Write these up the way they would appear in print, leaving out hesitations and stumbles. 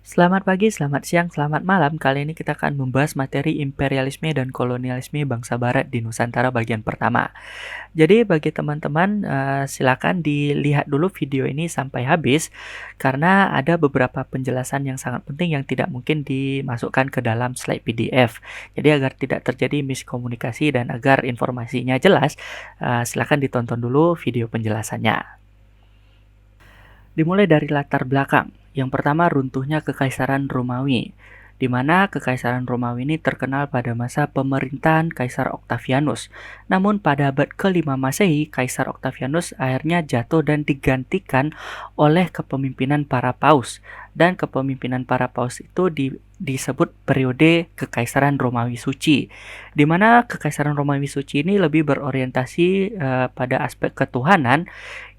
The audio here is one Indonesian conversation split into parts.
Selamat pagi, selamat siang, selamat malam. Kali ini kita akan membahas materi imperialisme dan kolonialisme bangsa Barat di Nusantara bagian pertama. Jadi bagi teman-teman, silakan dilihat dulu video ini sampai habis karena ada beberapa penjelasan yang sangat penting yang tidak mungkin dimasukkan ke dalam slide PDF. Jadi agar tidak terjadi miskomunikasi dan agar informasinya jelas, silakan ditonton dulu video penjelasannya. Dimulai dari latar belakang. Yang pertama, runtuhnya Kekaisaran Romawi, di mana Kekaisaran Romawi ini terkenal pada masa pemerintahan Kaisar Octavianus. Namun pada abad ke-5 Masehi, Kaisar Octavianus akhirnya jatuh dan digantikan oleh kepemimpinan para paus. Dan kepemimpinan para paus itu disebut periode Kekaisaran Romawi Suci, di mana Kekaisaran Romawi Suci ini lebih berorientasi pada aspek ketuhanan,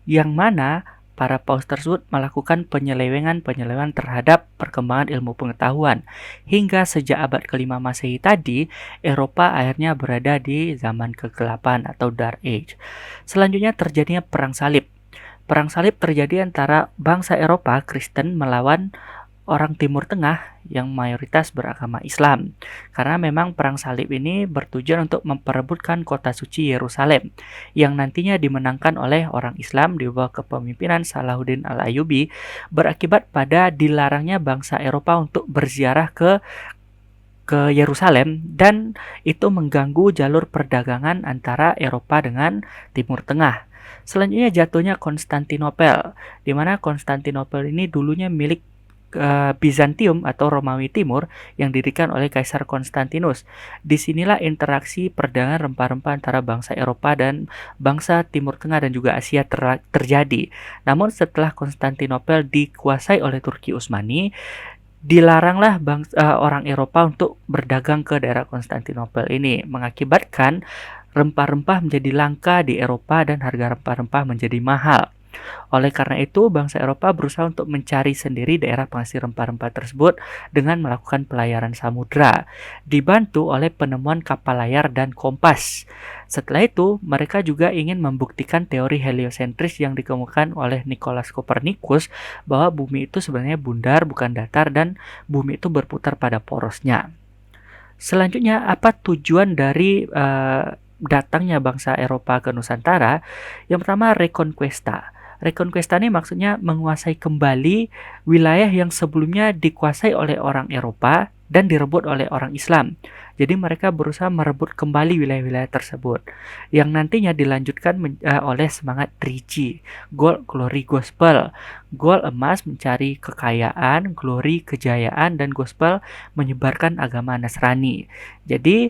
yang mana para paus tersebut melakukan penyelewengan terhadap perkembangan ilmu pengetahuan. Hingga sejak abad ke-5 Masehi tadi, Eropa akhirnya berada di zaman kegelapan atau Dark Age. Selanjutnya terjadinya Perang Salib. Perang Salib terjadi antara bangsa Eropa Kristen melawan orang Timur Tengah yang mayoritas beragama Islam. Karena memang perang salib ini bertujuan untuk memperebutkan kota suci Yerusalem yang nantinya dimenangkan oleh orang Islam di bawah kepemimpinan Salahuddin Al-Ayyubi, berakibat pada dilarangnya bangsa Eropa untuk berziarah ke Yerusalem, dan itu mengganggu jalur perdagangan antara Eropa dengan Timur Tengah. Selanjutnya jatuhnya Konstantinopel, di mana Konstantinopel ini dulunya milik Bizantium atau Romawi Timur yang didirikan oleh Kaisar Konstantinus. Disinilah interaksi perdagangan rempah-rempah antara bangsa Eropa dan bangsa Timur Tengah dan juga Asia terjadi. Namun setelah Konstantinopel dikuasai oleh Turki Utsmani, dilaranglah orang Eropa untuk berdagang ke daerah Konstantinopel ini, mengakibatkan rempah-rempah menjadi langka di Eropa dan harga rempah-rempah menjadi mahal. Oleh karena itu, bangsa Eropa berusaha untuk mencari sendiri daerah penghasil rempah-rempah tersebut dengan melakukan pelayaran samudra, dibantu oleh penemuan kapal layar dan kompas. Setelah itu, mereka juga ingin membuktikan teori heliosentris yang dikemukakan oleh Nicolaus Copernicus, bahwa bumi itu sebenarnya bundar bukan datar dan bumi itu berputar pada porosnya. Selanjutnya, apa tujuan dari datangnya bangsa Eropa ke Nusantara? Yang pertama, Reconquista. Reconquista ini maksudnya menguasai kembali wilayah yang sebelumnya dikuasai oleh orang Eropa dan direbut oleh orang Islam. Jadi mereka berusaha merebut kembali wilayah-wilayah tersebut, yang nantinya dilanjutkan oleh semangat 3G, Gold, Glory, Gospel. Gold emas mencari kekayaan, Glory kejayaan, dan Gospel menyebarkan agama Nasrani. Jadi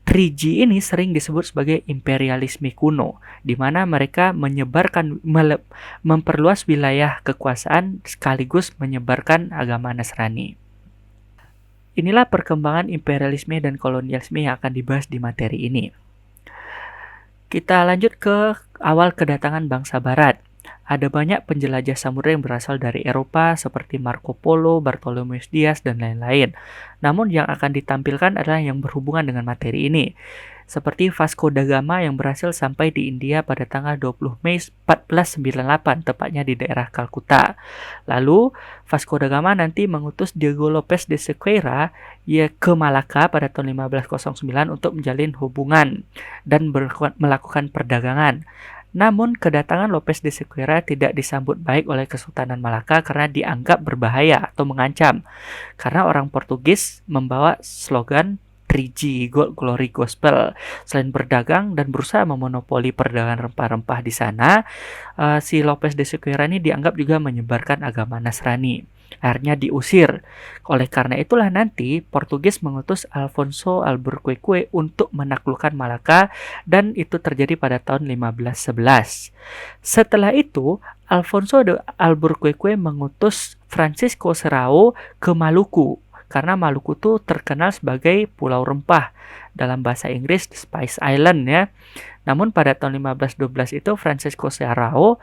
3G ini sering disebut sebagai imperialisme kuno, di mana mereka memperluas wilayah kekuasaan sekaligus menyebarkan agama Nasrani. Inilah perkembangan imperialisme dan kolonialisme yang akan dibahas di materi ini. Kita lanjut ke awal kedatangan bangsa Barat. Ada banyak penjelajah samudera yang berasal dari Eropa seperti Marco Polo, Bartholomeus Dias, dan lain-lain. Namun yang akan ditampilkan adalah yang berhubungan dengan materi ini. Seperti Vasco da Gama yang berhasil sampai di India pada tanggal 20 Mei 1498, tepatnya di daerah Kalkuta. Lalu Vasco da Gama nanti mengutus Diego Lopez de Sequeira ke Malaka pada tahun 1509 untuk menjalin hubungan dan melakukan perdagangan. Namun kedatangan Lopez de Sequeira tidak disambut baik oleh Kesultanan Malaka karena dianggap berbahaya atau mengancam. Karena orang Portugis membawa slogan 3G, Gold, Glory, Gospel. Selain berdagang dan berusaha memonopoli perdagangan rempah-rempah di sana, si Lopez de Sequeira ini dianggap juga menyebarkan agama Nasrani. Akhirnya diusir. Oleh karena itulah nanti Portugis mengutus Alfonso Albuquerque untuk menaklukkan Malaka, dan itu terjadi pada tahun 1511. Setelah itu, Alfonso de Albuquerque mengutus Francisco Serrao ke Maluku, karena Maluku itu terkenal sebagai pulau rempah, dalam bahasa Inggris Spice Island ya. Namun pada tahun 1512 itu Francisco Serrao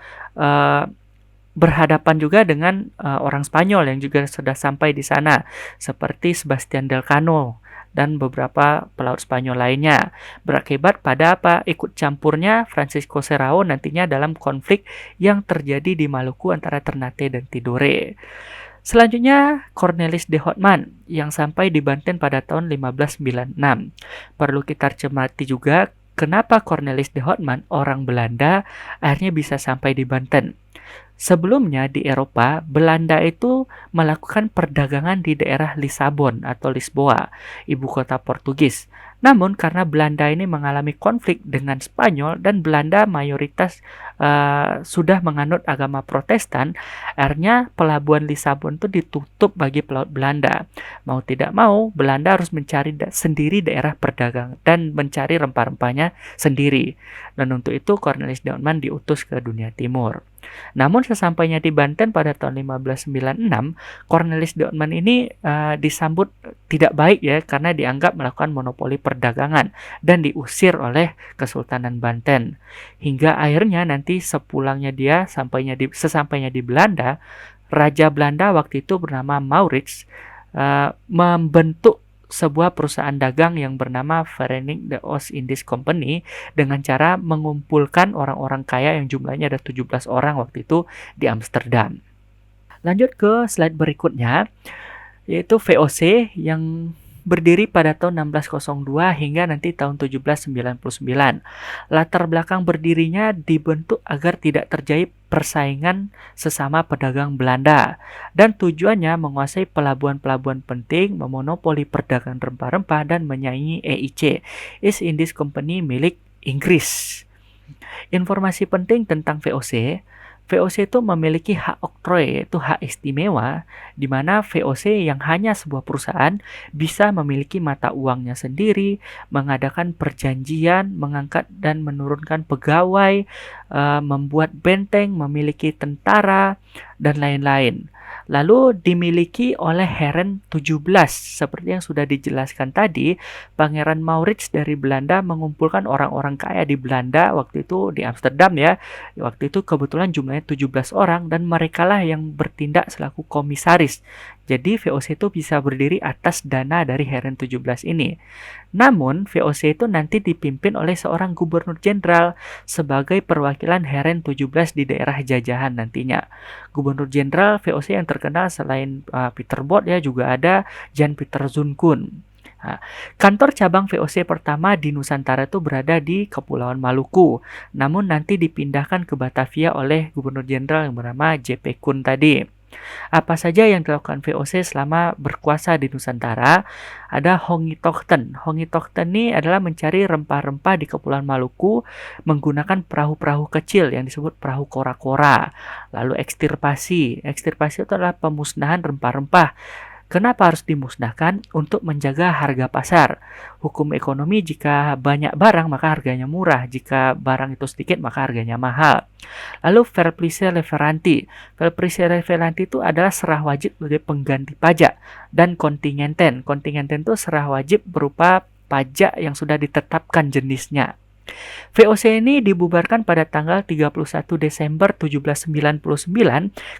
berhadapan juga dengan orang Spanyol yang juga sudah sampai di sana, seperti Sebastian del Cano dan beberapa pelaut Spanyol lainnya. Berakibat pada ikut campurnya Francisco Serrao nantinya dalam konflik yang terjadi di Maluku antara Ternate dan Tidore. Selanjutnya, Cornelis de Houtman yang sampai di Banten pada tahun 1596. Perlu kita cermati juga kenapa Cornelis de Houtman, orang Belanda, akhirnya bisa sampai di Banten. Sebelumnya di Eropa, Belanda itu melakukan perdagangan di daerah Lisabon atau Lisboa, ibu kota Portugis. Namun karena Belanda ini mengalami konflik dengan Spanyol dan Belanda mayoritas sudah menganut agama Protestan, akhirnya pelabuhan Lisabon itu ditutup bagi pelaut Belanda. Mau tidak mau, Belanda harus mencari sendiri daerah perdagangan dan mencari rempah-rempahnya sendiri. Dan untuk itu Cornelis de Houtman diutus ke dunia timur. Namun sesampainya di Banten pada tahun 1596, Cornelis de Houtman ini disambut tidak baik ya karena dianggap melakukan monopoli perdagangan dan diusir oleh Kesultanan Banten. Hingga akhirnya nanti sesampainya di Belanda, Raja Belanda waktu itu bernama Maurits membentuk sebuah perusahaan dagang yang bernama Verenigde Oost-Indisch Company dengan cara mengumpulkan orang-orang kaya yang jumlahnya ada 17 orang waktu itu di Amsterdam. Lanjut ke slide berikutnya, yaitu VOC yang berdiri pada tahun 1602 hingga nanti tahun 1799. Latar belakang berdirinya dibentuk agar tidak terjadi persaingan sesama pedagang Belanda dan tujuannya menguasai pelabuhan-pelabuhan penting, memonopoli perdagangan rempah-rempah dan menyaingi EIC, East Indies Company milik Inggris. Informasi penting tentang VOC itu memiliki hak oktroy, yaitu hak istimewa, di mana VOC yang hanya sebuah perusahaan bisa memiliki mata uangnya sendiri, mengadakan perjanjian, mengangkat dan menurunkan pegawai, membuat benteng, memiliki tentara, dan lain-lain. Lalu dimiliki oleh Heren 17. Seperti yang sudah dijelaskan tadi, Pangeran Maurits dari Belanda mengumpulkan orang-orang kaya di Belanda waktu itu di Amsterdam ya. Waktu itu kebetulan jumlahnya 17 orang dan merekalah yang bertindak selaku komisaris. Jadi VOC itu bisa berdiri atas dana dari Heren 17 ini. Namun VOC itu nanti dipimpin oleh seorang gubernur jenderal sebagai perwakilan Heren 17 di daerah jajahan nantinya. Gubernur jenderal VOC yang terkenal selain Peter Both ya juga ada Jan Pieter Zoon-Koon. Nah, kantor cabang VOC pertama di Nusantara itu berada di Kepulauan Maluku, namun nanti dipindahkan ke Batavia oleh Gubernur Jenderal yang bernama J.P. Koon tadi. Apa saja yang dilakukan VOC selama berkuasa di Nusantara? Ada Hongitochten. Hongitochten ini adalah mencari rempah-rempah di Kepulauan Maluku menggunakan perahu-perahu kecil yang disebut perahu kora-kora. Lalu ekstirpasi. Ekstirpasi itu adalah pemusnahan rempah-rempah. Kenapa harus dimusnahkan? Untuk menjaga harga pasar. Hukum ekonomi, jika banyak barang maka harganya murah, jika barang itu sedikit maka harganya mahal. Lalu verplice leveranti. Verplice leveranti itu adalah serah wajib sebagai pengganti pajak dan kontingenten. Kontingenten itu serah wajib berupa pajak yang sudah ditetapkan jenisnya. VOC ini dibubarkan pada tanggal 31 Desember 1799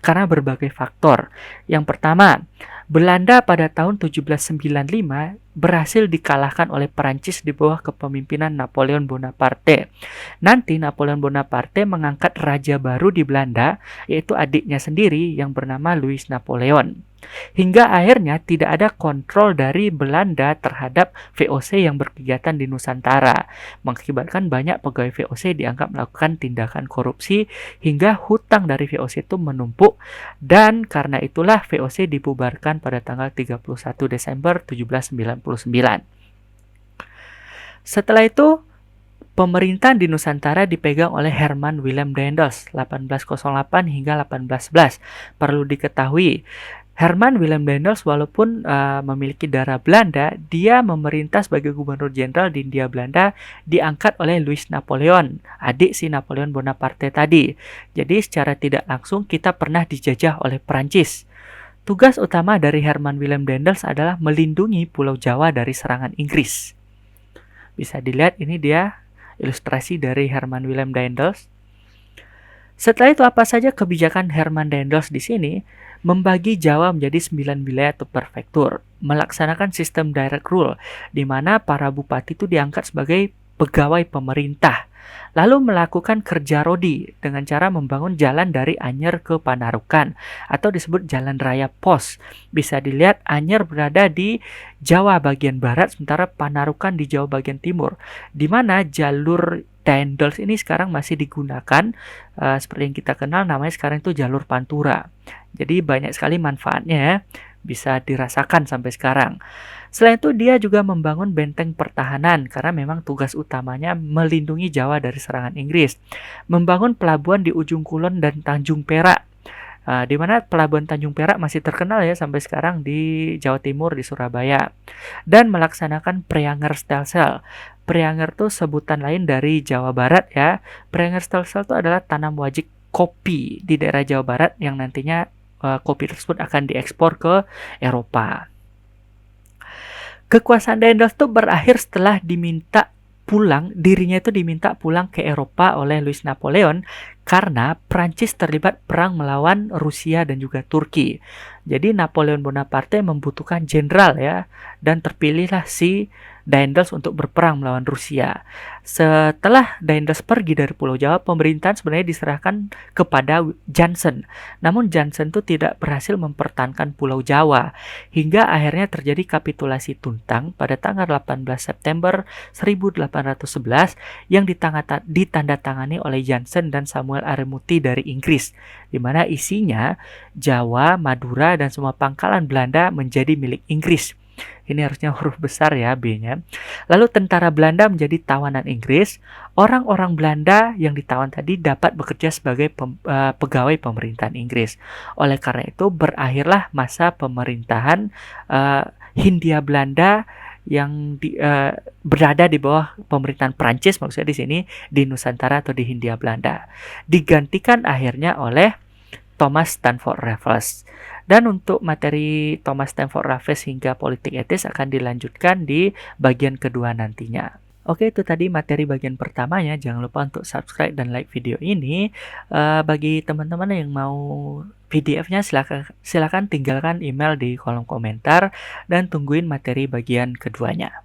karena berbagai faktor. Yang pertama, Belanda pada tahun 1795 berhasil dikalahkan oleh Perancis di bawah kepemimpinan Napoleon Bonaparte. Nanti Napoleon Bonaparte mengangkat raja baru di Belanda, yaitu adiknya sendiri yang bernama Louis Napoleon. Hingga akhirnya tidak ada kontrol dari Belanda terhadap VOC yang berkegiatan di Nusantara, mengakibatkan banyak pegawai VOC dianggap melakukan tindakan korupsi hingga hutang dari VOC itu menumpuk, dan karena itulah VOC dibubarkan pada tanggal 31 Desember 1799. Setelah itu pemerintahan di Nusantara dipegang oleh Herman Willem Daendels 1808 hingga 1811. Perlu diketahui, Herman Willem Daendels walaupun memiliki darah Belanda, dia memerintah sebagai gubernur jenderal di Hindia Belanda diangkat oleh Louis Napoleon, adik si Napoleon Bonaparte tadi. Jadi secara tidak langsung kita pernah dijajah oleh Perancis. Tugas utama dari Herman Willem Daendels adalah melindungi Pulau Jawa dari serangan Inggris. Bisa dilihat ini dia ilustrasi dari Herman Willem Daendels. Setelah itu apa saja kebijakan Herman Daendels di sini? Membagi Jawa menjadi 9 wilayah atau prefektur, melaksanakan sistem direct rule, di mana para bupati itu diangkat sebagai pegawai pemerintah, lalu melakukan kerja rodi dengan cara membangun jalan dari Anyer ke Panarukan atau disebut Jalan Raya Pos. Bisa dilihat Anyer berada di Jawa bagian barat sementara Panarukan di Jawa bagian timur, di mana jalur Daendels ini sekarang masih digunakan seperti yang kita kenal, namanya sekarang itu jalur Pantura. Jadi banyak sekali manfaatnya ya, bisa dirasakan sampai sekarang. Selain itu dia juga membangun benteng pertahanan karena memang tugas utamanya melindungi Jawa dari serangan Inggris. Membangun pelabuhan di ujung Kulon dan Tanjung Perak. Di mana pelabuhan Tanjung Perak masih terkenal ya sampai sekarang di Jawa Timur, di Surabaya. Dan melaksanakan Preanger Stelsel. Preanger itu sebutan lain dari Jawa Barat ya. Preanger Stelsel itu adalah tanam wajik kopi di daerah Jawa Barat yang nantinya kopi tersebut akan diekspor ke Eropa. Kekuasaan Daendels itu berakhir setelah dirinya itu diminta pulang ke Eropa oleh Louis Napoleon karena Prancis terlibat perang melawan Rusia dan juga Turki. Jadi Napoleon Bonaparte membutuhkan jenderal ya, dan terpilihlah si Daendels untuk berperang melawan Rusia. Setelah Daendels pergi dari Pulau Jawa, pemerintahan sebenarnya diserahkan kepada Jansen. Namun Jansen itu tidak berhasil mempertahankan Pulau Jawa, hingga akhirnya terjadi kapitulasi Tuntang pada tanggal 18 September 1811 yang ditandatangani oleh Jansen dan Samuel Aremuti dari Inggris, di mana isinya Jawa, Madura, dan semua pangkalan Belanda menjadi milik Inggris. Ini harusnya huruf besar ya B-nya. Lalu tentara Belanda menjadi tawanan Inggris. Orang-orang Belanda yang ditawan tadi dapat bekerja sebagai pegawai pemerintahan Inggris. Oleh karena itu berakhirlah masa pemerintahan Hindia Belanda yang berada di bawah pemerintahan Prancis, maksudnya di sini di Nusantara atau di Hindia Belanda. Digantikan akhirnya oleh Thomas Stamford Raffles. Dan untuk materi Thomas Stamford Raffles hingga politik etis akan dilanjutkan di bagian kedua nantinya. Oke, itu tadi materi bagian pertamanya. Jangan lupa untuk subscribe dan like video ini. Bagi teman-teman yang mau PDF-nya silakan tinggalkan email di kolom komentar dan tungguin materi bagian keduanya.